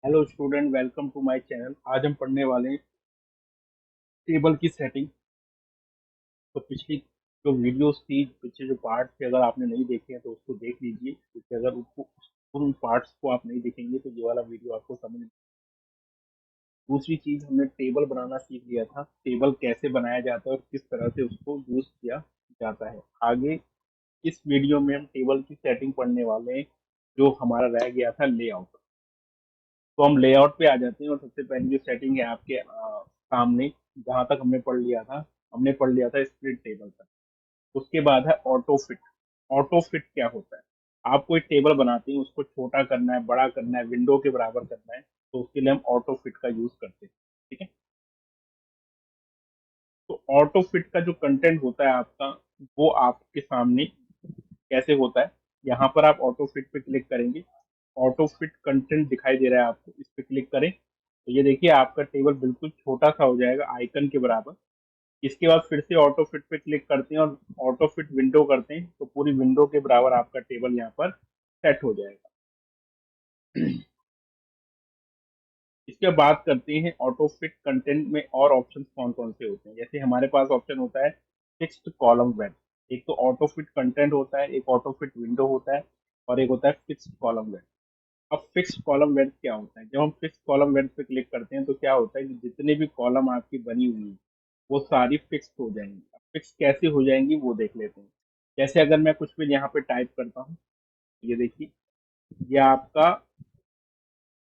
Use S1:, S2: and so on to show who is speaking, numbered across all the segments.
S1: Hello student, welcome to my channel. आज हम पढ़ने वाले हैं टेबल की सेटिंग। तो पिछली जो वीडियोस थी, पिछले जो पार्ट थे, अगर आपने नहीं देखे हैं तो उसको देख लीजिए, क्योंकि अगर उसको उन पार्ट्स को आप नहीं देखेंगे तो ये वाला वीडियो आपको समझ नहीं। दूसरी चीज, हमने टेबल बनाना सीख लिया था, टेबल कैसे बनाया जाता है और किस तरह से उसको यूज किया जाता है। आगे इस वीडियो में हम टेबल की सेटिंग पढ़ने वाले हैं, जो हमारा रह गया था लेआउट। तो हम लेआउट पे आ जाते हैं और सबसे पहली जो सेटिंग है आपके सामने, जहां तक हमने पढ़ लिया था स्प्लिट टेबल तक। उसके बाद है ऑटो फिट। ऑटो फिट क्या होता है? आप कोई टेबल बनाते हैं, उसको छोटा करना है, बड़ा करना है, विंडो के बराबर करना है, तो उसके लिए हम ऑटो फिट का यूज करते हैं। ठीक है। तो ऑटो फिट का जो कंटेंट होता है आपका, वो आपके सामने कैसे होता है। यहाँ पर आप ऑटो फिट पे क्लिक करेंगे, ऑटो फिट कंटेंट दिखाई दे रहा है आपको, इस पे क्लिक करें तो ये देखिए आपका टेबल बिल्कुल छोटा सा हो जाएगा, आइकन के बराबर। इसके बाद फिर से ऑटो फिट पे क्लिक करते हैं और ऑटो फिट विंडो करते हैं, तो पूरी विंडो के बराबर आपका टेबल यहाँ पर सेट हो जाएगा। इसके बाद बात करते हैं ऑटो फिट कंटेंट में और ऑप्शंस कौन कौन से होते हैं। जैसे हमारे पास ऑप्शन होता है फिक्स्ड कॉलम वेट। एक तो ऑटो फिट कंटेंट होता है, एक ऑटो फिट विंडो होता है, और एक होता है फिक्स्ड कॉलम वेट। अब फिक्स्ड कॉलम वेट क्या होता है? जब हम फिक्स्ड कॉलम वेट पे क्लिक करते हैं तो क्या होता है कि जितने भी कॉलम आपकी बनी हुई है वो सारी फिक्स हो जाएंगी। अब फिक्स कैसे हो जाएंगी वो देख लेते हैं। जैसे अगर मैं कुछ भी यहाँ पे टाइप करता हूँ, ये देखिए, ये आपका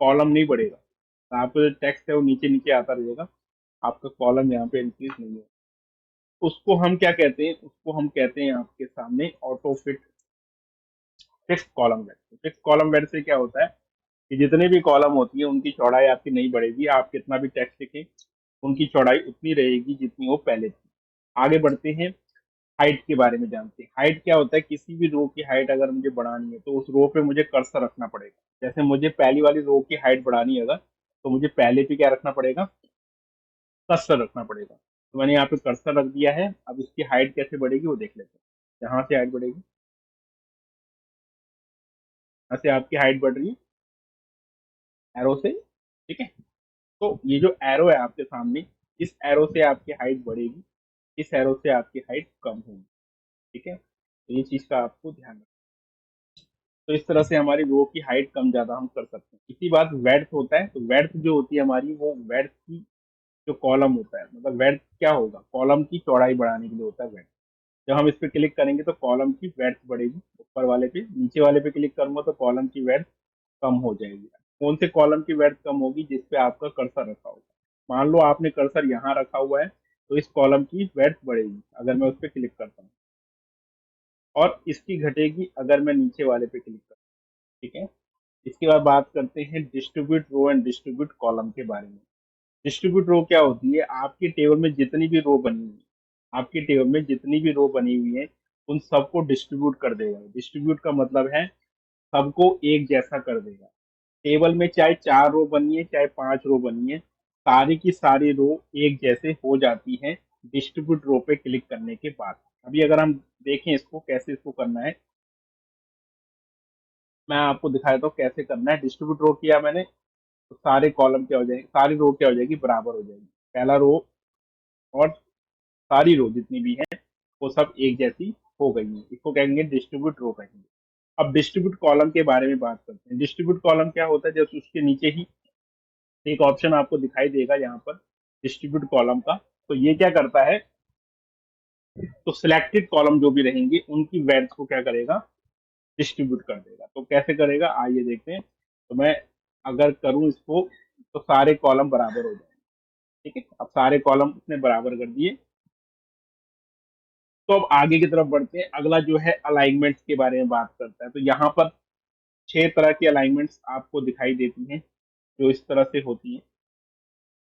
S1: कॉलम नहीं बढ़ेगा, तो आपका जो टेक्स्ट है वो नीचे नीचे आता रहेगा, आपका कॉलम यहाँ पे इंक्रीज नहीं होगा। उसको हम क्या कहते हैं? उसको हम कहते हैं आपके सामने auto fit fix column width. Fix column width से क्या होता है कि जितने भी कॉलम होती है उनकी चौड़ाई आपकी नहीं बढ़ेगी, आप कितना भी टेक्स्ट लिखें उनकी चौड़ाई उतनी रहेगी जितनी वो पहले थी। आगे बढ़ते हैं, हाइट के बारे में जानते हैं। हाइट क्या होता है? किसी भी रो की हाइट अगर मुझे बढ़ानी है तो उस रो पे मुझे कर्सर रखना पड़ेगा। जैसे मुझे पहली वाली रो की हाइट बढ़ानी है अगर, तो मुझे पहले पे क्या रखना पड़ेगा? कर्सर रखना पड़ेगा। तो मैंने यहाँ पे कर्सर रख दिया है। अब इसकी हाइट कैसे बढ़ेगी वो देख लेते हैं। यहाँ से हाइट बढ़ेगी, यहाँ से आपकी हाइट बढ़ रही है एरो से। ठीक है। तो ये जो एरो है आपके सामने, इस एरो से आपकी हाइट बढ़ेगी, इस एरो से आपकी हाइट कम होगी। ठीक है। तो ये चीज का आपको ध्यान रखना। तो इस तरह से हमारी रो की हाइट कम ज्यादा हम कर सकते हैं। इसी बात वेड्थ होता है, तो वेड्थ जो होती है हमारी, वो वेड्थ की जो कॉलम होता है, मतलब वेड्थ क्या होगा? कॉलम की चौड़ाई बढ़ाने के लिए होता है वेड्थ। जब हम इस पे क्लिक करेंगे तो कॉलम की वेड्थ बढ़ेगी ऊपर वाले पे, नीचे वाले पे क्लिक करूंगा तो कॉलम की वेड्थ कम हो जाएगी। कौन से कॉलम की वेड्थ कम होगी? जिस पे आपका कर्सर रखा होगा। मान लो आपने कर्सर यहाँ रखा हुआ है, तो इस कॉलम की वेड्थ बढ़ेगी अगर मैं उस पर क्लिक करता हूँ, और इसकी घटेगी अगर मैं नीचे वाले पे क्लिक करता हूँ। ठीक है। इसके बाद बात करते हैं distribute row and distribute column के बारे में। डिस्ट्रीब्यूट रो क्या होती है? आपके टेबल में जितनी भी रो बनी हुई है, आपके टेबल में जितनी भी रो बनी हुई है उन सबको डिस्ट्रीब्यूट कर देगा। डिस्ट्रीब्यूट का मतलब है सबको एक जैसा कर देगा। टेबल में चाहे 4 रो बनी है चाहे 5 रो बनी है, सारी की सारी रो एक जैसे हो जाती हैं डिस्ट्रीब्यूट रो पे क्लिक करने के बाद। अभी अगर हम देखें इसको कैसे इसको करना है, मैं आपको दिखाया था कैसे करना है। डिस्ट्रीब्यूट रो किया मैंने, तो सारे कॉलम क्या हो जाएंगे, सारी रो क्या हो जाएगी? बराबर हो जाएगी। पहला रो और सारी रो जितनी भी हैं वो सब एक जैसी हो गई हैं, इसको कहेंगे डिस्ट्रीब्यूट रो कहेंगे। अब डिस्ट्रीब्यूट कॉलम के बारे में बात करते हैं। डिस्ट्रीब्यूट कॉलम क्या होता है? जैसे उसके नीचे ही एक ऑप्शन आपको दिखाई देगा यहाँ पर डिस्ट्रीब्यूट कॉलम का। तो ये क्या करता है? तो सिलेक्टेड कॉलम जो भी रहेंगे उनकी वेल्थ को क्या करेगा? डिस्ट्रीब्यूट कर देगा। तो कैसे करेगा आइए देखते हैं। तो मैं अगर करूं इसको, तो सारे कॉलम बराबर हो जाएंगे। ठीक है। अब सारे कॉलम उसने बराबर कर दिए। तो अब आगे की तरफ बढ़ते हैं। अगला जो है अलाइनमेंट्स के बारे में बात करता है। तो यहाँ पर 6 तरह की अलाइनमेंट्स आपको दिखाई देती हैं, जो इस तरह से होती हैं।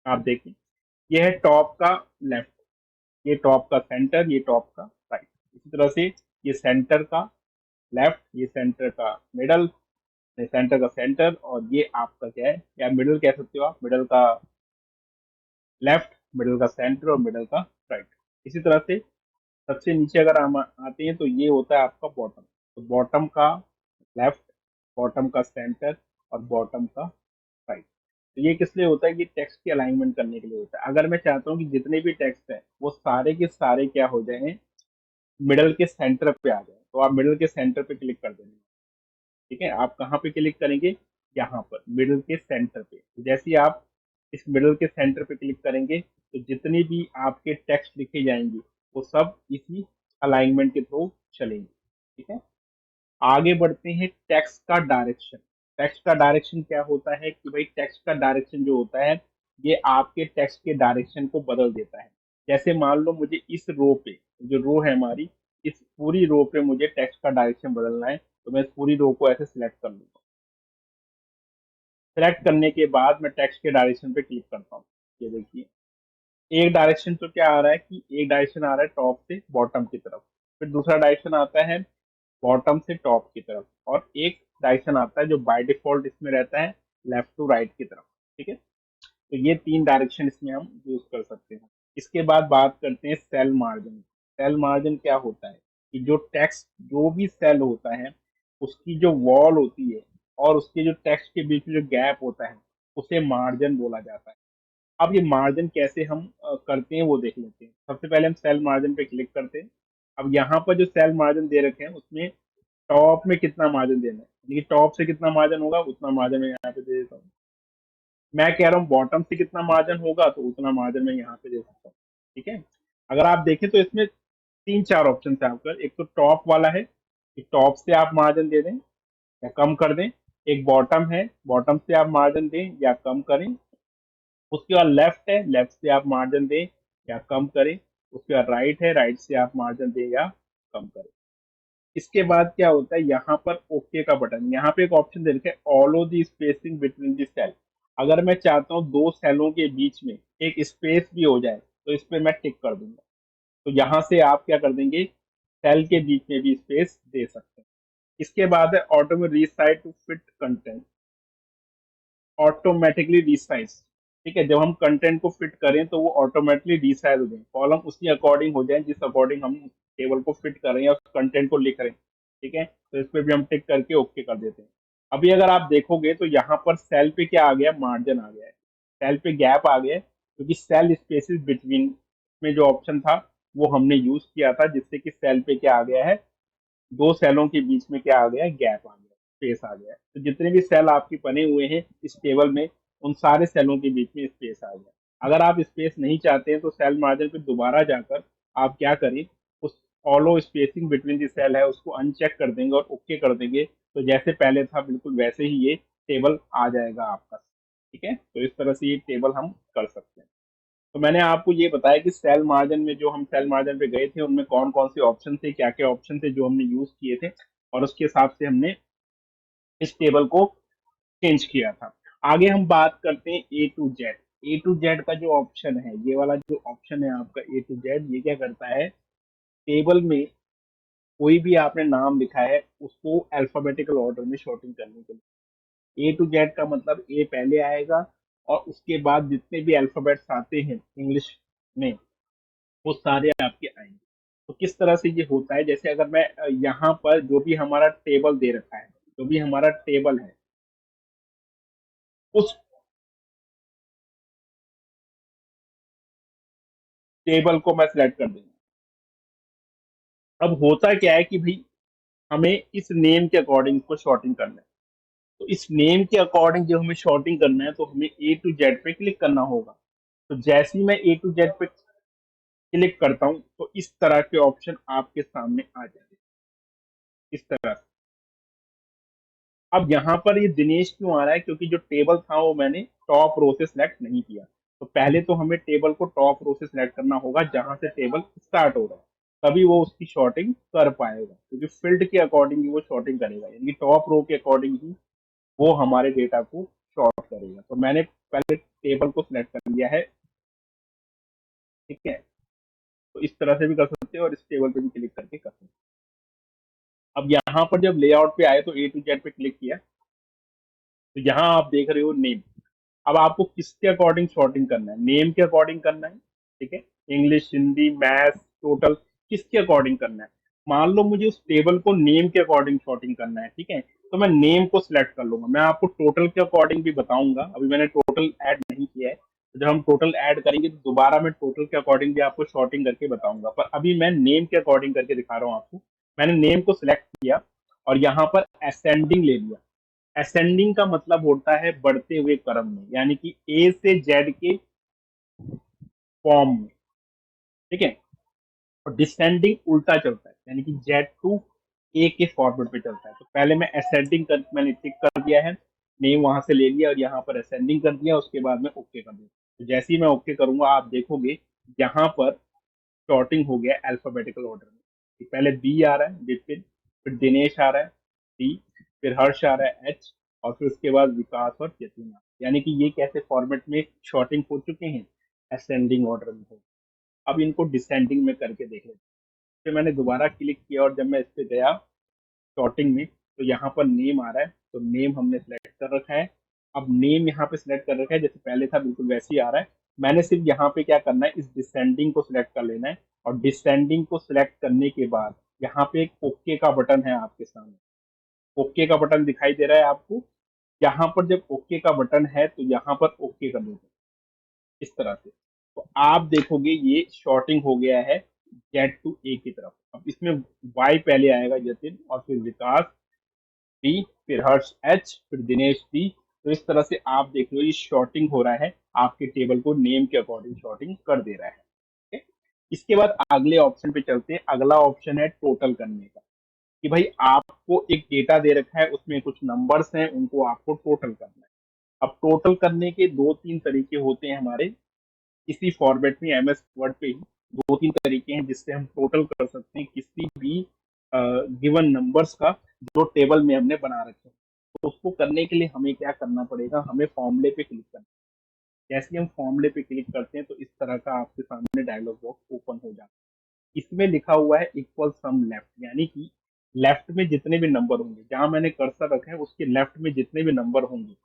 S1: आप देखिए, ये है टॉप का लेफ्ट, ये टॉप का सेंटर, ये टॉप का राइट। इसी तरह से ये सेंटर का लेफ्ट, ये सेंटर का मिडल, ये सेंटर का सेंटर, और ये आपका क्या है, या मिडल कह सकते हो आप, मिडल का लेफ्ट, मिडल का सेंटर और मिडल का राइट। इसी तरह से सबसे नीचे अगर हम आते हैं तो ये होता है आपका बॉटम। तो बॉटम का लेफ्ट, बॉटम का सेंटर और बॉटम का राइट। तो ये किस लिए होता है कि टेक्स्ट की अलाइनमेंट करने के लिए होता है। अगर मैं चाहता हूँ कि जितने भी टेक्स्ट है वो सारे के सारे क्या हो जाए, मिडल के सेंटर पे आ जाए, तो आप मिडल के सेंटर पे क्लिक कर देंगे। ठीक है, आप कहाँ पे क्लिक करेंगे, यहाँ पर मिडल के सेंटर पे। तो जैसे ही आप इस मिडल के सेंटर पे क्लिक करेंगे तो जितनी भी आपके टेक्स्ट लिखे जाएंगे वो सब इसी अलाइनमेंट के थ्रू चलेंगे। ठीक है, आगे बढ़ते हैं टेक्स्ट का डायरेक्शन। टेक्स्ट का डायरेक्शन क्या होता है कि भाई टेक्स्ट का डायरेक्शन जो होता है ये आपके टेक्स्ट के डायरेक्शन को बदल देता है। जैसे मान लो मुझे इस रो पे, जो रो है हमारी, इस पूरी रो पे मुझे टेक्स्ट का डायरेक्शन बदलना है, तो मैं इस पूरी रो को ऐसे सिलेक्ट कर लूंगा। सिलेक्ट करने के बाद मैं टेक्स्ट के डायरेक्शन पे क्लिक करता हूँ। ये देखिए, एक डायरेक्शन तो क्या आ रहा है कि एक डायरेक्शन आ रहा है टॉप से बॉटम की तरफ, फिर दूसरा डायरेक्शन आता है बॉटम से टॉप की तरफ, और एक डायरेक्शन आता है जो बाय डिफॉल्ट इसमें रहता है लेफ्ट टू राइट की तरफ। ठीक है, तो ये तीन डायरेक्शन इसमें हम यूज कर सकते हैं। इसके बाद बात करते हैं सेल मार्जिन। सेल मार्जिन क्या होता है कि जो टेक्स्ट, जो भी सेल होता है उसकी जो वॉल होती है और उसके जो टेक्स्ट के बीच में जो गैप होता है उसे मार्जिन बोला जाता है। अब ये मार्जिन कैसे हम करते हैं वो देख लेते हैं। सबसे पहले हम सेल मार्जिन पे क्लिक करते हैं। अब यहाँ पर जो सेल मार्जिन दे रखे हैं उसमें टॉप में कितना मार्जिन देना है, यानी कि टॉप से कितना मार्जिन होगा उतना मार्जिन मैं यहाँ पे दे देता हूँ। मैं कह रहा हूँ बॉटम से कितना मार्जिन होगा तो उतना मार्जिन मैं यहाँ पे दे सकता हूँ। ठीक है, अगर आप देखें तो इसमें तीन चार ऑप्शन है आपका। एक तो टॉप वाला है कि टॉप से आप मार्जिन दे दें या कम कर दें। एक बॉटम है, बॉटम से आप मार्जिन दें या कम करें। उसके बाद लेफ्ट है, लेफ्ट से आप मार्जिन दें या कम करें। उसके बाद राइट है, राइट से आप मार्जिन दें या कम करें। इसके बाद क्या होता है, यहाँ पर ओके का बटन, यहाँ पे एक ऑप्शन दे रखा है allow the spacing between the cell. अगर मैं चाहता हूँ दो सेलों के बीच में एक स्पेस भी हो जाए तो इस पे मैं टिक कर दूंगा। तो यहाँ से आप क्या कर देंगे, सेल के बीच में भी स्पेस दे सकते हैं। इसके बाद है ऑटो में resize to fit content, automatically resize. ठीक है, जब हम कंटेंट को फिट करें तो वो ऑटोमेटिकली रिसाइज हो जाए, कॉलम उसी अकॉर्डिंग हो जाए जिस अकॉर्डिंग हम टेबल को फिट कर रहे हैं या कंटेंट को लिख रहे हैं। ठीक है, तो इस पे भी हम टिक करके ओके कर देते हैं। अभी अगर आप देखोगे तो यहाँ पर सेल पे क्या आ गया, मार्जिन आ गया है, सेल पे गैप आ गया है, क्योंकि सेल स्पेसिस बिटवीन में जो ऑप्शन था वो हमने यूज किया था, जिससे कि सेल पे क्या आ गया है, दो सेलों के बीच में क्या आ गया है, गैप आ गया, स्पेस आ गया है। तो जितने भी सेल आपके बने हुए हैं इस टेबल में उन सारे सेलों के बीच में स्पेस आ गया। अगर आप स्पेस नहीं चाहते हैं तो सेल मार्जिन पे दोबारा जाकर आप क्या करें, उस allow spacing between the cell है उसको अनचेक कर देंगे और ओके कर देंगे, तो जैसे पहले था बिल्कुल वैसे ही ये टेबल आ जाएगा आपका। ठीक है, तो इस तरह से ये टेबल हम कर सकते हैं। तो मैंने आपको ये बताया कि सेल मार्जिन में, जो हम सेल मार्जिन पे गए थे उनमें कौन कौन से ऑप्शन थे, क्या क्या ऑप्शन थे जो हमने यूज किए थे, और उसके हिसाब से हमने इस टेबल को चेंज किया था। आगे हम बात करते हैं A to Z. A to Z का जो ऑप्शन है, ये वाला जो ऑप्शन है आपका ए टू जेड, ये क्या करता है, टेबल में कोई भी आपने नाम लिखा है उसको अल्फाबेटिकल ऑर्डर में शॉर्टिंग करने के लिए। ए टू जेड का मतलब ए पहले आएगा और उसके बाद जितने भी अल्फाबेट्स आते हैं इंग्लिश में वो सारे आपके आएंगे। तो किस तरह से ये होता है, जैसे अगर मैं यहाँ पर जो भी हमारा टेबल दे रखा है, जो भी हमारा टेबल है उस टेबल को मैं सिलेक्ट कर दूंगा। अब होता क्या है कि भाई हमें इस नेम के अकॉर्डिंग को शॉर्टिंग करना है। तो इस नेम के अकॉर्डिंग जो हमें शॉर्टिंग करना है तो हमें ए टू जेड पे क्लिक करना होगा। तो जैसे ही मैं ए टू जेड पे क्लिक करता हूँ तो इस तरह के ऑप्शन आपके सामने आ जाएंगे, इस तरह से। अब यहाँ पर ये दिनेश क्यों आ रहा है, क्योंकि जो टेबल था वो मैंने टॉप रो से सिलेक्ट नहीं किया। तो पहले तो हमें टेबल को टॉप रो से सिलेक्ट करना होगा जहां से टेबल स्टार्ट हो रहा है, तभी वो उसकी शॉर्टिंग कर पाएगा, क्योंकि फील्ड के अकॉर्डिंग ही वो शॉर्टिंग करेगा, यानी टॉप रो के अकॉर्डिंग ही वो हमारे डेटा को शॉर्ट करेगा। तो मैंने पहले टेबल को सिलेक्ट कर लिया है। ठीक है, तो इस तरह से भी कर सकते हैं और इस टेबल पे भी क्लिक करके कर सकते हैं। अब यहाँ पर जब लेआउट पे आए तो ए टू जेड पे क्लिक किया, तो यहाँ आप देख रहे हो नेम। अब आपको किसके अकॉर्डिंग शॉर्टिंग करना है, नेम के अकॉर्डिंग करना है। ठीक है, इंग्लिश, हिंदी, मैथ, टोटल, किसके अकॉर्डिंग करना है। मान लो मुझे उस टेबल को नेम के अकॉर्डिंग शॉर्टिंग करना है, ठीक है, तो मैं नेम को सिलेक्ट कर लूंगा। मैं आपको टोटल के अकॉर्डिंग भी बताऊंगा, अभी मैंने टोटल ऐड नहीं किया है, तो जब हम टोटल ऐड करेंगे तो दोबारा मैं टोटल के अकॉर्डिंग भी आपको शॉर्टिंग करके बताऊंगा, पर अभी मैं नेम के अकॉर्डिंग करके दिखा रहा हूँ आपको। मैंने नेम को सिलेक्ट किया और यहाँ पर असेंडिंग ले लिया। असेंडिंग का मतलब होता है बढ़ते हुए क्रम में, यानी कि ए से जेड के फॉर्म में, ठीक है। और डिसेंडिंग उल्टा चलता है, यानी कि जेड टू ए के फॉरवर्ड पे चलता है। तो पहले मैं असेंडिंग कर, मैंने टिक कर दिया है, नेम वहां से ले लिया और यहाँ पर असेंडिंग कर दिया, उसके बाद में ओके कर दिया। तो जैसे ही मैं ओके करूंगा आप देखोगे यहाँ पर शॉर्टिंग हो गया अल्फाबेटिकल ऑर्डर में, कि पहले बी आ रहा है विपिन, फिर दिनेश आ रहा है डी, फिर हर्ष आ रहा है एच, और फिर उसके बाद विकास और जतिन आ रहा है। यानी कि ये कैसे फॉर्मेट में शॉर्टिंग हो चुके हैं, असेंडिंग ऑर्डर में हो। अब इनको डिसेंडिंग में करके देख लेते हैं। फिर मैंने दोबारा क्लिक किया और जब मैं इस पे गया शॉर्टिंग में, तो यहाँ पर नेम आ रहा है, तो नेम हमने सेलेक्ट कर रखा है। अब नेम यहाँ पे सिलेक्ट कर रखा है, जैसे पहले था बिल्कुल वैसे ही आ रहा है। मैंने सिर्फ यहाँ पे क्या करना है, इस डिसेंडिंग को सिलेक्ट कर लेना है, और डिसेंडिंग को सिलेक्ट करने के बाद यहाँ पे एक ओके का बटन है आपके सामने। ओके का बटन दिखाई दे रहा है आपको। यहाँ पर जब ओके का बटन है तो यहाँ पर ओके कर देते हैं इस तरह से। तो आप देखोगे ये शॉर्टिंग हो गया है जेड टू ए की तरफ। अब इसमें वाई पहले आएगा जतिन, और फिर विकास डी, फिर हर्ष एच, फिर दिनेश डी। तो इस तरह से आप देख लो ये शॉर्टिंग हो रहा है, आपके टेबल को नेम के अकॉर्डिंग शॉर्टिंग कर दे रहा है। ठीक है? इसके बाद अगले ऑप्शन पे चलते हैं। अगला ऑप्शन है टोटल करने का, कि भाई आपको एक डेटा दे रखा है, उसमें कुछ नंबर्स हैं, उनको आपको टोटल करना है। अब टोटल करने के दो तीन तरीके होते हैं हमारे इसी फॉर्मेट में, एमएस वर्ड पे ही दो तीन तरीके हैं जिससे हम टोटल कर सकते हैं किसी भी गिवन नंबर्स का जो टेबल में हमने बना रखे हैं। तो उसको करने के लिए हमें क्या करना पड़ेगा, हमें फॉर्मूले पे क्लिक करना है। जैसे ही हम फॉर्मूले पे क्लिक करते हैं तो इस तरह का आपके सामने डायलॉग बॉक्स ओपन हो जाता है। इसमें लिखा हुआ है इक्वल सम लेफ्ट, यानी कि लेफ्ट में जितने भी नंबर होंगे, जहां मैंने कर्सर रखा है उसके लेफ्ट में जितने भी नंबर होंगे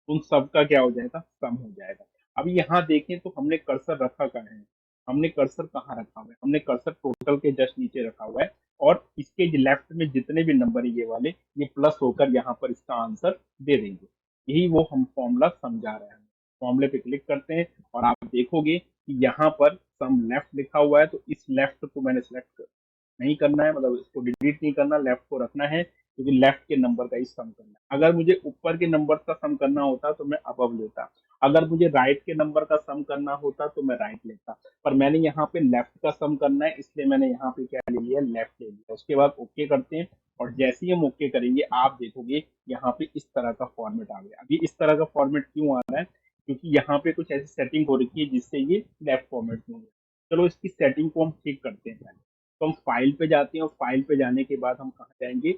S1: उन सबका क्या हो जाएगा, सम हो जाएगा। अब यहाँ देखें तो हमने कर्सर रखा कहाँ है, हमने कर्सर कहाँ रखा हुआ है, हमने कर्सर टोटल के जस्ट नीचे रखा हुआ है, और इसके लेफ्ट में जितने भी नंबर है ये वाले, ये प्लस होकर यहाँ पर इसका आंसर दे देंगे। यही वो हम फॉर्मूला समझा रहे हैं। फॉर्मूले पे क्लिक करते हैं और आप देखोगे कि यहाँ पर सम लेफ्ट लिखा हुआ है, तो इस लेफ्ट को मैंने सेलेक्ट नहीं करना है, मतलब इसको डिलीट नहीं करना, लेफ्ट को रखना है, क्योंकि लेफ्ट के नंबर का ही सम करना है। अगर मुझे ऊपर के नंबर का सम करना होता तो मैं अबव लेता, अगर मुझे राइट के नंबर का सम करना होता तो मैं राइट लेता, पर मैंने यहाँ पे लेफ्ट का सम करना है, इसलिए मैंने यहाँ पे क्या ले लिया, लेफ्ट ले लिया। उसके बाद ओके करते हैं, और जैसे ही हम ओके करेंगे आप देखोगे यहाँ पे इस तरह का फॉर्मेट आ गया। अभी इस तरह का फॉर्मेट क्यों आ रहा है, क्योंकि यहाँ पे कुछ ऐसी सेटिंग हो रखी है जिससे ये लेफ्ट फॉर्मेट में हो गया। चलो इसकी सेटिंग को हम ठीक करते हैं पहले। तो हम फाइल पे जाते हैं, और फाइल पे जाने के बाद हम कहाँ जाएंगे,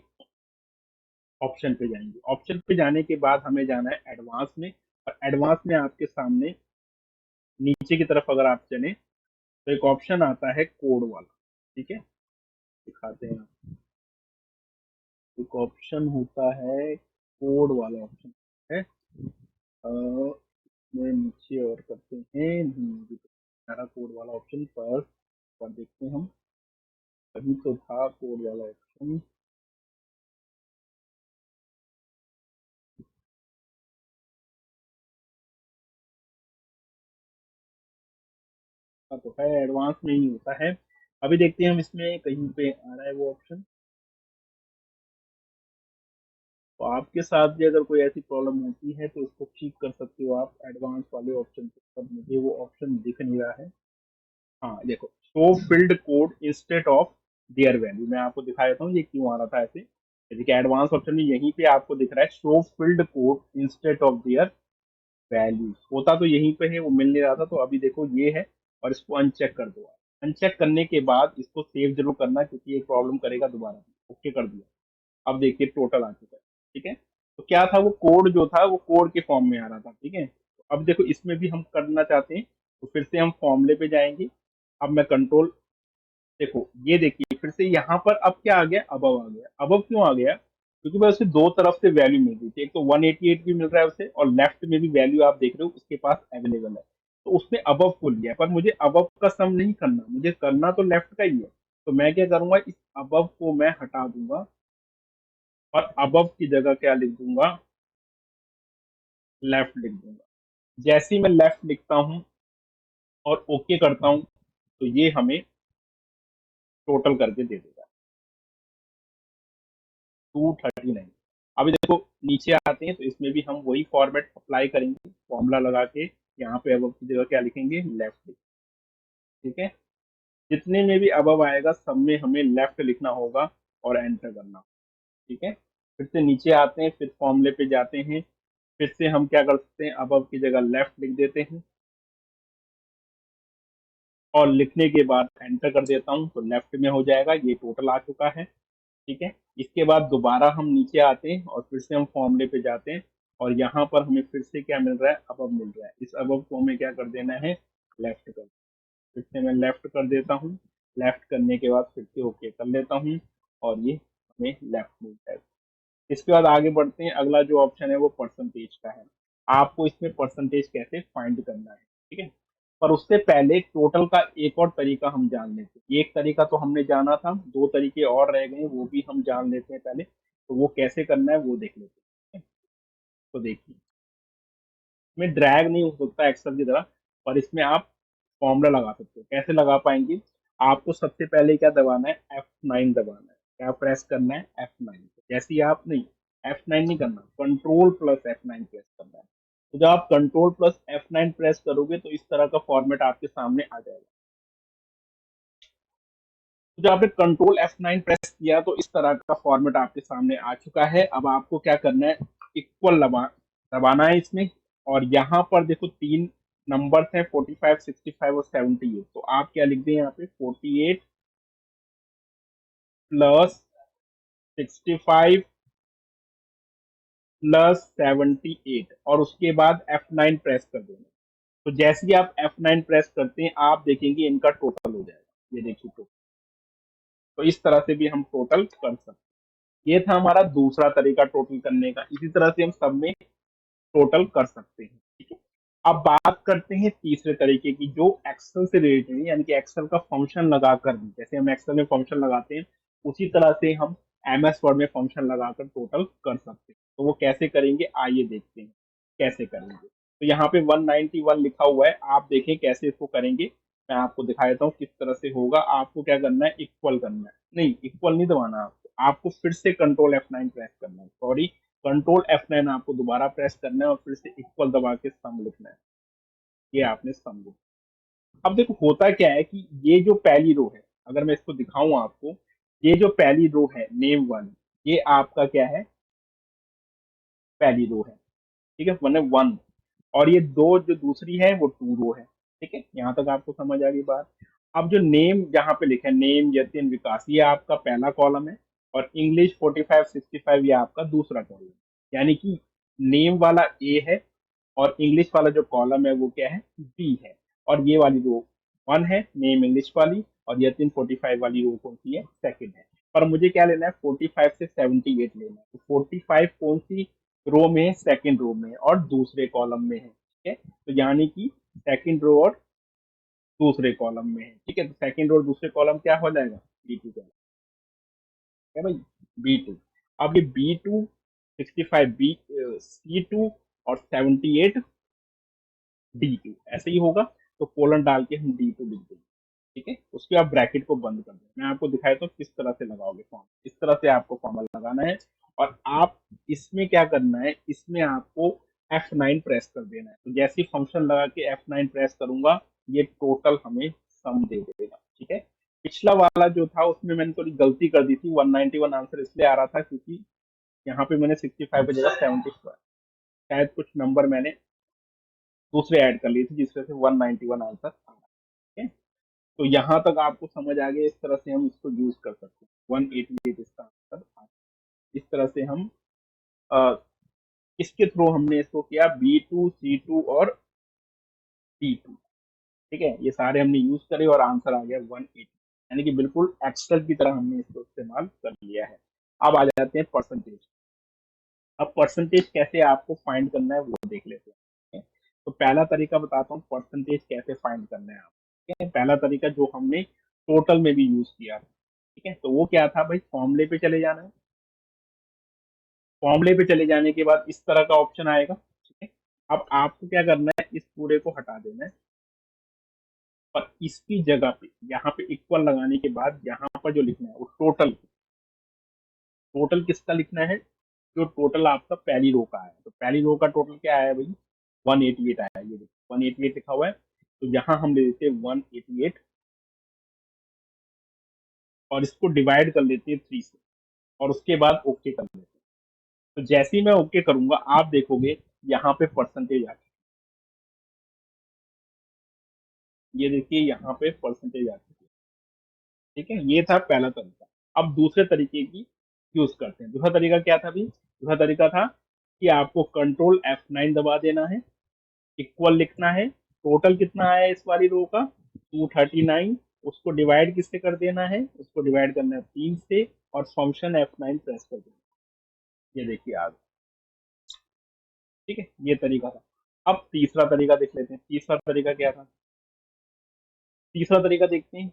S1: ऑप्शन पे जाएंगे। ऑप्शन पे जाने के बाद हमें जाना है एडवांस में, और एडवांस में आपके सामने नीचे की तरफ अगर आप चले तो एक ऑप्शन आता है कोड वाला, ठीक है, दिखाते हैं। एक ऑप्शन होता है कोड वाला ऑप्शन है, में नीचे और करते हैं, सारा कोड वाला ऑप्शन पर देखते हैं हम। अभी तो था कोड वाला ऑप्शन, तो है एडवांस में ही होता है। अभी देखते हैं हम इसमें कहीं पे आ रहा है वो ऑप्शन। तो आपके साथ भी अगर कोई ऐसी प्रॉब्लम होती है तो उसको ठीक कर सकते हो आप एडवांस वाले ऑप्शन पे। तब मुझे वो ऑप्शन दिख नहीं रहा है। हाँ देखो, show field code instead of their value, मैं आपको दिखा देता हूँ ये क्यों आ रहा था ऐसे। देखिए एडवांस ऑप्शन में यहीं पे आपको दिख रहा है show field code instead of their value, होता तो यहीं पे है, वो मिल नहीं रहा था। तो अभी देखो ये है, और इसको अनचेक कर दो। अनचेक करने के बाद इसको सेव जरूर करना, क्योंकि ये प्रॉब्लम करेगा दोबारा। ओके कर दिया, अब देखिए टोटल आ चुका है, ठीक है। तो क्या था, वो कोड जो था वो कोड के फॉर्म में आ रहा था, ठीक है। तो अब देखो इसमें भी हम करना चाहते हैं, तो फिर से हम फॉर्मूले पे जाएंगे। अब मैं कंट्रोल, देखो ये देखिए फिर से यहाँ पर अब क्या आ गया, अबव आ गया। अबव क्यों आ गया, क्योंकि भाई उसे दो तरफ से वैल्यू मिल रही थी, एक तो 188 भी मिल रहा है उसे, और लेफ्ट में भी वैल्यू आप देख रहे हो उसके पास अवेलेबल है। तो उसने अबव को लिया, पर मुझे अबव का सम नहीं करना, मुझे करना तो लेफ्ट का ही है। तो मैं क्या करूंगा, इस अबव को मैं हटा दूंगा, और अबव की जगह क्या लिख दूंगा, लेफ्ट लिख दूंगा। जैसे ही मैं लेफ्ट लिखता हूं और ओके करता हूं तो ये हमें टोटल करके दे देगा 239। अभी देखो नीचे आते हैं तो इसमें भी हम वही फॉर्मेट अप्लाई करेंगे, फॉर्मूला लगा के यहाँ पे अबव की जगह क्या लिखेंगे, लेफ्ट। ठीक है, जितने में भी अबव आएगा सब में हमें लेफ्ट लिखना होगा और एंटर करना। ठीक है, फिर से नीचे आते हैं, फिर फॉर्मूले पे जाते हैं, फिर से हम क्या कर सकते हैं, अबव की जगह लेफ्ट लिख देते हैं और लिखने के बाद एंटर कर देता हूँ तो लेफ्ट में हो जाएगा, ये टोटल आ चुका है। ठीक है, इसके बाद दोबारा हम नीचे आते हैं और फिर से हम फॉर्मूले पे जाते हैं और यहाँ पर हमें फिर से क्या मिल रहा है, अबव मिल रहा है। इस अबव को हमें क्या कर देना है, लेफ्ट कर। फिर से मैं लेफ्ट कर देता हूँ, लेफ्ट करने के बाद फिर से ओके कर लेता हूँ और ये हमें लेफ्ट मिलता है। इसके बाद आगे बढ़ते हैं, अगला जो ऑप्शन है वो परसेंटेज का है। आपको इसमें परसेंटेज कैसे फाइंड करना है, ठीक है। पर उससे पहले टोटल का एक और तरीका हम जान लेते हैं। एक तरीका तो हमने जाना था, दो तरीके और रह गए, वो भी हम जान लेते हैं पहले। तो वो कैसे करना है वो देख लेते हैं। तो देखिए, इसमें ड्रैग नहीं हो सकता एक्सेल की तरह, पर इसमें आप फॉर्मूला लगा सकते हो। कैसे लगा पाएंगे, आपको सबसे पहले क्या दबाना है, F9 दबाना है। क्या प्रेस करना है, F9। जैसे ही आप नहीं, F9 नहीं करना, कंट्रोल प्लस F9 प्रेस करना है। तो जब आप कंट्रोल प्लस F9 प्रेस करोगे तो इस तरह का फॉर्मेट आपके सामने आ जाएगा। तो जब आपने कंट्रोल F9 प्रेस किया तो इस तरह का फॉर्मेट आपके सामने आ चुका है। अब आपको क्या करना है, इक्वल दबाना है इसमें। और यहाँ पर देखो तीन नंबर्स हैं, 45, 65 और 78। तो आप क्या लिख दें यहाँ पे, 48 प्लस 65 प्लस 78 और उसके बाद F9 प्रेस कर देना। तो जैसे ही आप F9 प्रेस करते हैं आप देखेंगे इनका टोटल हो जाएगा। ये देखिए टोटल। तो इस तरह से भी हम टोटल कर सकते हैं। ये था हमारा दूसरा तरीका टोटल करने का। इसी तरह से हम सब में टोटल कर सकते हैं। ठीक है, अब बात करते हैं तीसरे तरीके की, जो एक्सेल से रिलेटेड है, यानी कि एक्सेल का फंक्शन लगाकर भी, जैसे हम एक्सेल में फंक्शन लगाते हैं उसी तरह से हम MS वर्ड में फंक्शन लगाकर टोटल कर सकते हैं। तो वो कैसे करेंगे, आइए देखते हैं कैसे करेंगे। तो यहाँ पे 191 लिखा हुआ है, आप देखें कैसे इसको करेंगे। मैं आपको दिखा देता हूँ किस तरह से होगा। आपको क्या करना है, इक्वल करना है, नहीं इक्वल नहीं दबाना, आपको फिर से कंट्रोल F9 प्रेस करना है, सॉरी कंट्रोल F9 आपको दोबारा प्रेस करना है और फिर से इक्वल दबा के सम लिखना है। ये आपने सम लिखा। अब देखो होता क्या है कि ये जो पहली रो है, अगर मैं इसको दिखाऊं आपको, ये जो पहली रो है नेम वन, ये आपका क्या है, पहली रो है। ठीक है, वन है वन। और ये दो जो दूसरी है वो टू रो है। ठीक है, यहाँ तक आपको समझ आ गई बात। अब जो नेम जहाँ पे लिखा है, नेम यतिन विकास, ये आपका पहला कॉलम है। और इंग्लिश 45 65 ये आपका दूसरा कॉलम है। यानी कि नेम वाला ए है और इंग्लिश वाला जो कॉलम है वो क्या है, बी है। और ये वाली रो वन है, नेम इंग्लिश वाली। और यतिन 45 वाली रो कौन सी है, सेकंड है। पर मुझे क्या लेना है, 45 से 78 लेना है। तो 45 कौन सी रो में है, सेकंड रो में है और दूसरे कॉलम में है। ठीक है, तो यानी कि सेकंड रो और दूसरे कॉलम में है। ठीक है, तो सेकंड रो और दूसरे कॉलम क्या हो जाएगा, B2 का है भाई, B2। अब ये B2 65 C2 और 78 D2 ऐसे ही होगा। तो कोलन डाल के हम D2 लिख देंगे। ठीक है, उसके बाद ब्रैकेट को बंद कर दें। मैं आपको दिखाया तो किस तरह से लगाओगे फॉर्म, इस तरह से आपको फॉर्मूला लगाना है। और आप इसमें क्या करना है, इसमें आपको F9 प्रेस कर देना है। तो जैसे ही फंक्शन लगा के F9 प्रेस करूंगा ये टोटल हमें सम दे देगा। ठीक है, पिछला वाला जो था उसमें मैंने थोड़ी गलती कर दी थी, 191 आंसर इसलिए आ रहा था क्योंकि यहाँ पे मैंने 65 की जगह 70 शायद कुछ नंबर मैंने दूसरे ऐड कर लिए थे जिस वजह से 191 आंसर आ रहा है। तो यहाँ तक आपको समझ आ गया, इस तरह से हम इसको यूज कर सकते हैं। 188 इसका आंसर आ गया। इस तरह से हम अ, इसके थ्रू हमने इसको किया, B2 C2 और D2। ठीक है, ये सारे हमने यूज करे और आंसर आ गया 180। यानी कि बिल्कुल एक्सेल की तरह हमने इसको इस्तेमाल कर लिया है। अब आ जाते हैं परसेंटेज। अब परसेंटेज कैसे आपको फाइंड करना है वो देख लेते हैं। ठीक है? तो पहला तरीका बताता हूँ परसेंटेज कैसे फाइंड करना है आप। ठीक है, पहला तरीका जो हमने टोटल में भी यूज किया। ठीक है, तो वो क्या था भाई, फॉर्मूले पे चले जाना है। फॉर्मूले पे चले जाने के बाद इस तरह का ऑप्शन आएगा, ठीक है। अब आपको क्या करना है, इस पूरे को हटा देना है और इसकी जगह पे यहाँ पे इक्वल लगाने के बाद यहाँ पर जो लिखना है वो टोटल, टोटल किसका लिखना है, जो टोटल आपका पहली रो का है। तो पहली रो का टोटल क्या आया भाई, 188 आया, ये देखो 188 लिखा हुआ है। तो यहाँ हम ले लेते हैं 188 और इसको डिवाइड कर लेते हैं 3 से और उसके बाद ओके कर लेते हैं। तो जैसे ही मैं ओके करूंगा आप देखोगे यहाँ पे परसेंटेज आ, ये देखिए यहाँ पे परसेंटेज आ चुकी है, ठीक है। ये था पहला तरीका। अब दूसरे तरीके की यूज करते हैं। दूसरा तरीका क्या था भाई, दूसरा तरीका था कि आपको कंट्रोल F9 दबा देना है, इक्वल लिखना है, टोटल कितना आया इस वाली रो का 239, उसको डिवाइड किससे कर देना है, उसको डिवाइड करना है 3 से और फंक्शन F9 प्रेस कर देना है। ये देखिए आ गया, ठीक है। ये तरीका था। अब तीसरा तरीका देख लेते हैं। तीसरा तरीका क्या था, तीसरा तरीका देखते हैं।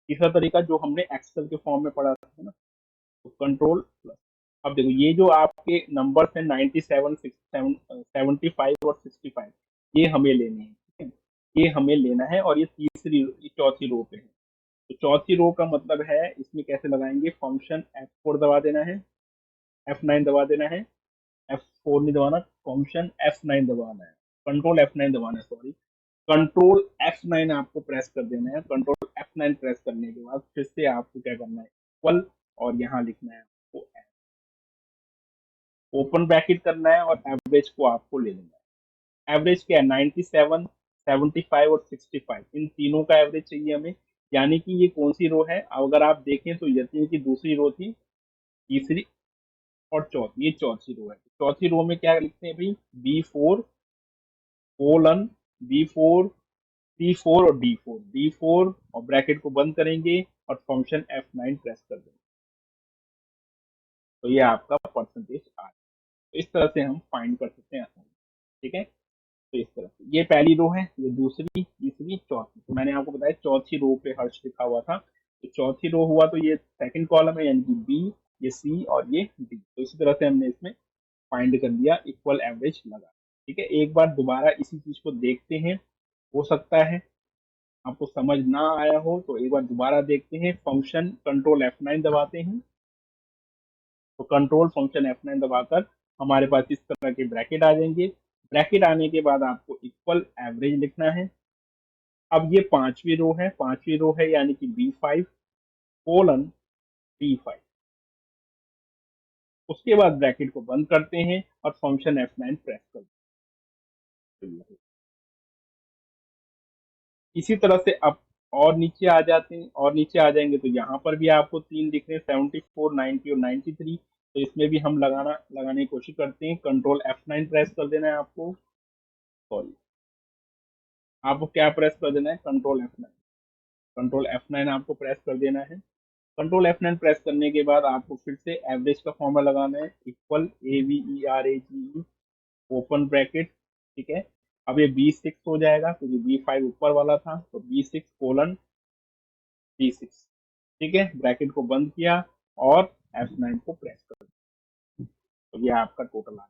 S1: तीसरा तरीका जो हमने एक्सेल के फॉर्म में पढ़ा था ना, तो कंट्रोल प्लस। अब देखो ये जो आपके नंबर है 97, 75 और 65, ये हमें लेने हैं, ठीक है। ये हमें लेना है और ये तीसरी, ये चौथी रो पे है। तो चौथी रो का मतलब है इसमें कैसे लगाएंगे, फंक्शन F4 दबा देना है, F9 दबा देना है, F4 नहीं दबाना, फंक्शन F9 दबाना है, कंट्रोल F9 दबाना है, सॉरी, कंट्रोल F9 आपको प्रेस कर देना है। कंट्रोल F9 प्रेस करने के बाद फिर से आपको क्या करना है, इक्वल, और यहाँ लिखना है आपको ओपन ब्रैकेट करना है और एवरेज को आपको ले लेना है। एवरेज क्या है, 97, 75 और 65, इन तीनों का एवरेज चाहिए हमें। यानी कि ये कौन सी रो है, अगर आप देखें तो यतीम की दूसरी रो थी, तीसरी और चौथी, ये चौथी रो है। चौथी रो में क्या लिखते हैं भाई, B4 कोलन, B4, C4 और D4, D4 और ब्रैकेट को बंद करेंगे और फंक्शन F9 प्रेस कर देंगे, तो ये आपका परसेंटेज आ गया। तो इस तरह से हम फाइंड कर सकते हैं आसानी, ठीक है। तो इस तरह से ये पहली रो है, ये दूसरी, तीसरी, चौथी। तो मैंने आपको बताया चौथी रो पे हर्ष लिखा हुआ था, तो चौथी रो हुआ तो ये सेकंड कॉलम है, यानी कि बी, ये सी और ये डी। तो इसी तरह से हमने इसमें फाइंड कर लिया, इक्वल एवरेज लगा, ठीक है। एक बार दोबारा इसी चीज को देखते हैं, हो सकता है आपको समझ ना आया हो, तो एक बार दोबारा देखते हैं। फंक्शन कंट्रोल F9 दबाते हैं, तो कंट्रोल फंक्शन F9 दबाकर हमारे पास इस तरह के ब्रैकेट आ जाएंगे। ब्रैकेट आने के बाद आपको इक्वल एवरेज लिखना है। अब ये पांचवी रो है, पांचवी रो है यानी कि B5 कोलन B5, उसके बाद ब्रैकेट को बंद करते हैं और फंक्शन F9 प्रेस कर देते हैं। इसी तरह से अब और नीचे आ जाते हैं, और नीचे आ जाएंगे तो यहाँ पर भी आपको तीन दिख रहे हैं, 74, 90 और 93। तो इसमें भी हम लगाने की कोशिश करते हैं। कंट्रोल F9 प्रेस कर देना है आपको, सॉरी, आपको क्या प्रेस कर देना है, कंट्रोल F9, कंट्रोल F9 आपको प्रेस कर देना है। कंट्रोल F9 प्रेस करने के बाद आपको फिर से एवरेज का फॉर्मूला लगाना है, इक्वल AVERAGE ओपन ब्रैकेट, ठीक है। अब ये B6 हो जाएगा क्योंकि B5 ऊपर वाला था, तो B6 कोलन B6, ठीक है। ब्रैकेट को बंद किया और F9 को प्रेस कर दिया, तो ये आपका टोटल आ गया।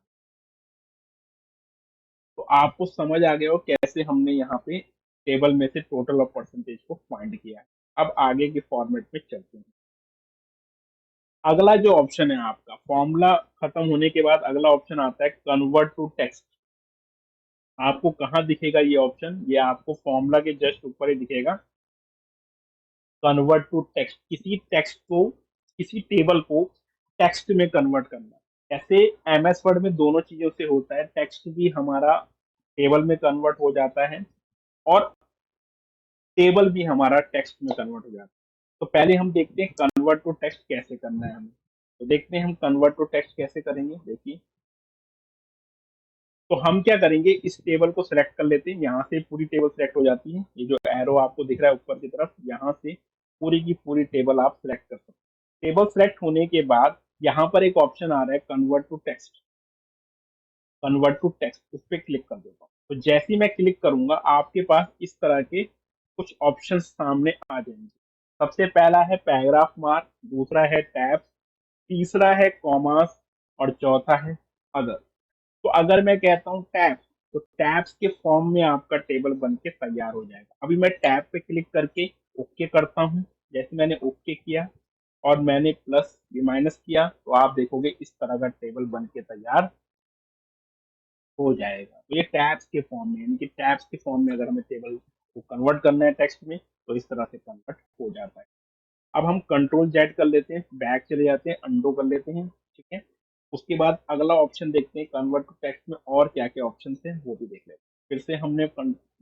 S1: तो आपको समझ आ गया हो कैसे हमने यहाँ पे टेबल में से टोटल और परसेंटेज को फाइंड किया है। अब आगे के फॉर्मेट में चलते हैं। अगला जो ऑप्शन है आपका, फॉर्मूला खत्म होने के बाद अगला ऑप्शन आता है कन्वर्ट टू टेक्स्ट। आपको कहाँ दिखेगा ये ऑप्शन, ये आपको फॉर्मूला के जस्ट ऊपर ही दिखेगा, कन्वर्ट टू टेक्स्ट। किसी टेक्स्ट को, किसी टेबल को टेक्स्ट में कन्वर्ट करना। ऐसे MS वर्ड में दोनों चीजों से होता है, टेक्स्ट भी हमारा टेबल में कन्वर्ट हो जाता है और टेबल भी हमारा टेक्स्ट में कन्वर्ट हो जाता है। तो पहले हम देखते हैं कन्वर्ट टू टेक्स्ट कैसे करना है हमें। तो देखते हैं हम कन्वर्ट टू टेक्स्ट कैसे करेंगे, देखिए। तो हम क्या करेंगे, इस टेबल को सिलेक्ट कर लेते हैं, यहाँ से पूरी टेबल सिलेक्ट हो जाती है। ये जो एरो आपको दिख रहा है ऊपर की तरफ, यहाँ से पूरी की पूरी टेबल आप सिलेक्ट कर सकते हैं। टेबल सिलेक्ट होने के बाद यहाँ पर एक ऑप्शन आ रहा है convert to text, convert to text, उस पर क्लिक कर देता हूँ। तो जैसे ही मैं क्लिक करूंगा आपके पास इस तरह के कुछ ऑप्शन सामने आ जाएंगे। सबसे पहला है पैराग्राफ मार्क, दूसरा है टैब्स, तीसरा है कॉमास, और चौथा है अदर। तो अगर मैं कहता हूँ टैब, तो टैब्स के फॉर्म में आपका टेबल बन के तैयार हो जाएगा। अभी मैं टैब पे क्लिक करके ओके करता हूँ। जैसे मैंने ओके किया और मैंने प्लस या माइनस किया, तो आप देखोगे इस तरह का टेबल बन के तैयार हो जाएगा। तो ये टैब्स के फॉर्म में, यानी कि टैब्स के फॉर्म में अगर हमें टेबल को कन्वर्ट करना है टेक्स्ट में, तो इस तरह से कन्वर्ट हो जाता है। अब हम कंट्रोल जेड कर लेते हैं, बैक चले जाते हैं, अंडो कर लेते हैं, ठीक है। उसके बाद अगला ऑप्शन देखते हैं कन्वर्ट टू टेक्स्ट में और क्या क्या ऑप्शन है वो भी देख लेते हैं। फिर से हमने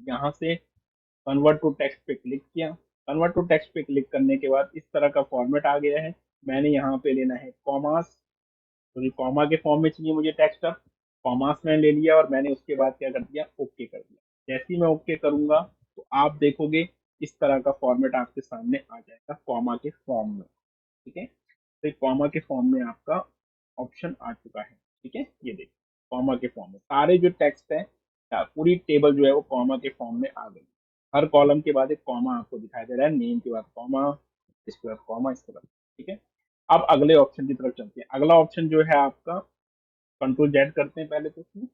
S1: यहाँ से कन्वर्ट टू टेक्स्ट पे क्लिक किया। कन्वर्ट टू टेक्स्ट पे क्लिक करने के बाद इस तरह का फॉर्मेट आ गया है। मैंने यहाँ पे लेना है कॉमास, तो ये कॉमा के फॉर्म में चाहिए मुझे टेक्स्ट। अब कॉमास मैंने ले लिया और मैंने उसके बाद क्या कर दिया, ओके कर दिया। जैसे ही मैं ओके करूंगा तो आप देखोगे इस तरह का फॉर्मेट आपके सामने आ जाएगा कॉमा के फॉर्म में, ठीक है। तो कॉमा के फॉर्म में आपका ऑप्शन आ चुका है, ठीक है। ये देखिए कॉमा के फॉर्म में सारे जो टेक्स्ट है, पूरी टेबल जो है वो कॉमा के फॉर्म में आ गई। हर कॉलम के बाद एक कॉमा आपको दिखाई दे रहा है, नेम के बाद कॉमा, इसके बाद कॉमा, इस तरह, ठीक है। अब अगले ऑप्शन की तरफ चलते हैं। अगला ऑप्शन जो है आपका, कंट्रोल जेड करते हैं पहले तो इसमें।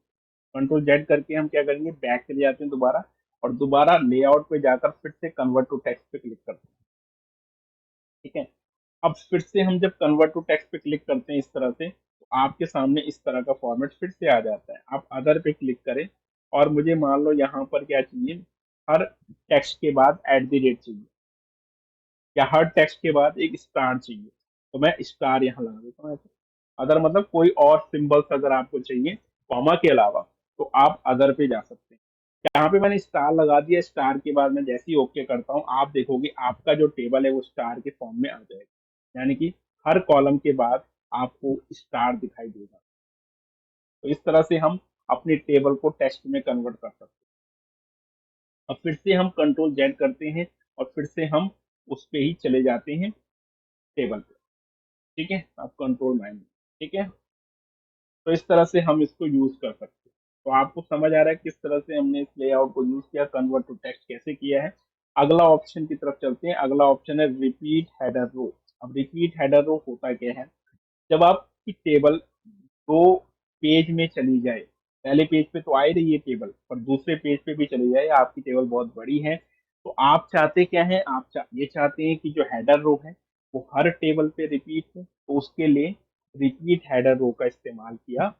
S1: कंट्रोल जेड करके हम क्या करेंगे, बैक चले जाते हैं दोबारा, और दोबारा लेआउट पे जाकर फिर से कन्वर्ट टू टेक्स्ट पे क्लिक करते हैं, ठीक है। अब फिर से हम जब कन्वर्ट टू टेक्स्ट पे क्लिक करते हैं इस तरह से, तो आपके सामने इस तरह का फॉर्मेट फिर से आ जाता है। आप अदर पे क्लिक करें और मुझे मान लो यहाँ पर क्या चाहिए, हर टेक्स्ट के बाद एट द रेट चाहिए, या हर टेक्स्ट के बाद एक स्टार चाहिए, तो मैं स्टार यहाँ लगा देता हूँ। अदर मतलब कोई और सिंबल्स अगर आपको चाहिए कॉमा के अलावा, तो आप अदर पे जा सकते हैं। यहाँ पे मैंने स्टार लगा दिया। स्टार के बाद मैं जैसे ही ओके करता हूँ, आप देखोगे आपका जो टेबल है वो स्टार के फॉर्म में आ जाएगा, यानी कि हर कॉलम के बाद आपको स्टार दिखाई देगा। तो इस तरह से हम अपने टेबल को टेक्स्ट में कन्वर्ट कर सकते हैं। अब फिर से हम कंट्रोल जेड करते हैं और फिर से हम उस पे ही चले जाते हैं, टेबल पे, ठीक है। अब कंट्रोल माइनस, ठीक है। तो इस तरह से हम इसको यूज कर सकते हैं। तो आपको समझ आ रहा है किस तरह से हमने इस लेआउट को यूज किया, कन्वर्ट टू टेक्स्ट कैसे किया है। अगला ऑप्शन की तरफ चलते हैं। अगला ऑप्शन है रिपीट हेडर रो। अब रिपीट हेडर रो होता क्या है, जब आपकी टेबल दो पेज में चली जाए, पहले पेज पे तो आ ही रही है टेबल, पर दूसरे पेज पे भी चली जाए, आपकी टेबल बहुत बड़ी है, तो आप चाहते क्या है, आप ये चाहते हैं कि जो हेडर रो है वो हर टेबल पे रिपीट हो, तो उसके लिए रिपीट हेडर रो का इस्तेमाल किया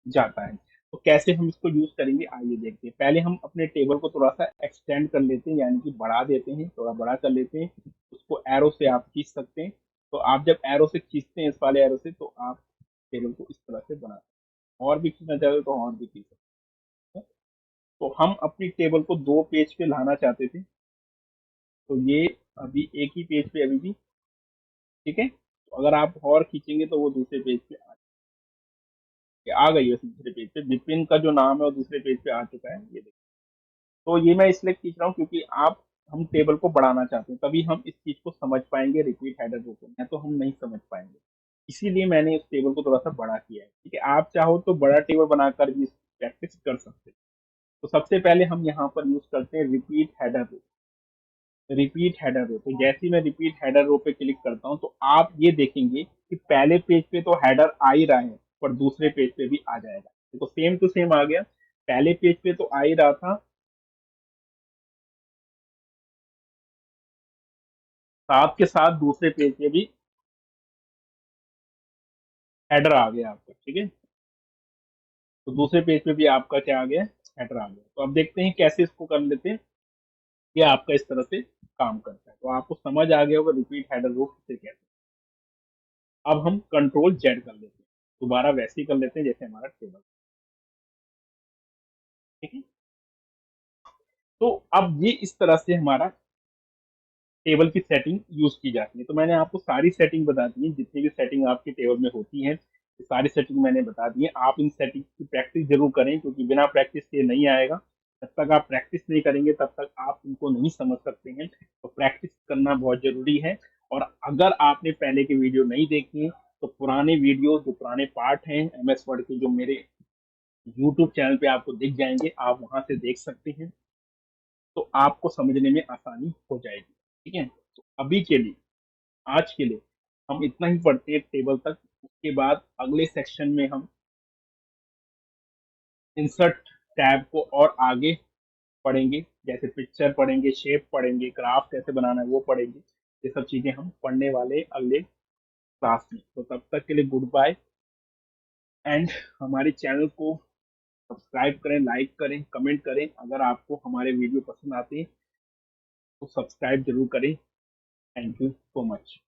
S1: जाता है। तो कैसे हम इसको यूज करेंगे आइए देखते हैं। पहले हम अपने टेबल को थोड़ा सा एक्सटेंड कर लेते हैं, यानी कि बढ़ा देते हैं, थोड़ा बड़ा कर लेते हैं। उसको एरो से आप खींच सकते हैं। तो आप जब एरो से खींचते हैं, इस वाले एरो से, तो आप टेबल को इस तरह से बनाते हैं। और भी खींचना चाहते हो तो और भी खींच सकते हैं। तो हम अपनी टेबल को दो पेज पे लाना चाहते थे, तो ये अभी एक ही पेज पे अभी भी, ठीक है। तो अगर आप और खींचेंगे तो वो दूसरे पेज पे आ गई है। दूसरे पेज पे विपिन का जो नाम है वो दूसरे पेज पे आ चुका है, ये देखिए। तो ये मैं इसलिए खींच रहा हूँ क्योंकि आप, हम टेबल को बढ़ाना चाहते हैं, तभी हम इस चीज को समझ पाएंगे रिपीट हेडर रो को, या तो हम नहीं समझ पाएंगे। इसीलिए मैंने इस टेबल को थोड़ा सा बड़ा किया है, ठीक है। आप चाहो तो बड़ा टेबल बनाकर भी प्रैक्टिस कर सकते हैं। तो सबसे पहले हम यहाँ पर यूज करते हैं repeat header row. Repeat header row, तो जैसे ही मैं रिपीट हेडर रो पे क्लिक करता हूँ, तो आप ये देखेंगे कि पहले पेज पे तो हेडर आ ही रहा है, पर दूसरे पेज पे भी आ जाएगा। देखो सेम टू सेम आ गया। पहले पेज पे तो आ ही रहा था, साथ के साथ दूसरे पेज पे भी हेडर आ गया आपका, ठीक है। तो दूसरे पेज पे भी आपका क्या आ गया, हेडर आ गया। तो अब देखते हैं कैसे इसको कर लेते हैं। ये आपका इस तरह से काम करता है। तो आपको समझ आ गया होगा रिपीट हेडर रो किसे कहते हैं। अब हम कंट्रोल जेड कर लेते हैं, दोबारा वैसे ही कर लेते हैं जैसे हमारा टेबल, ठीक है। तो अब ये इस तरह से हमारा टेबल की सेटिंग यूज की जाती है। तो मैंने आपको सारी सेटिंग बता दी है, जितनी भी सेटिंग आपके टेबल में होती है, सारी सेटिंग मैंने बता दी है। आप इन सेटिंग की प्रैक्टिस जरूर करें, क्योंकि बिना प्रैक्टिस के नहीं आएगा। जब तक आप प्रैक्टिस नहीं करेंगे तब तक आप इनको नहीं समझ सकते हैं। तो प्रैक्टिस करना बहुत जरूरी है। और अगर आपने पहले की वीडियो नहीं देखी है, तो पुराने वीडियो, जो पुराने पार्ट हैं एमएस वर्ड के, जो मेरे यूट्यूब चैनल पे आपको दिख जाएंगे, आप वहां से देख सकते हैं। तो आपको समझने में आसानी हो जाएगी, ठीक है। तो अभी के लिए, आज के लिए हम इतना ही पढ़ते हैं टेबल तक। उसके बाद अगले सेक्शन में हम इंसर्ट टैब को और आगे पढ़ेंगे, जैसे पिक्चर पढ़ेंगे, शेप पढ़ेंगे, ग्राफ कैसे बनाना है वो पढ़ेंगे। ये सब चीजें हम पढ़ने वाले अगले क्लास में। तो तब तक के लिए गुड बाय, एंड हमारे चैनल को सब्सक्राइब करें, लाइक करें, कमेंट करें। अगर आपको हमारे वीडियो पसंद आते हैं तो सब्सक्राइब जरूर करें। Thank you so much.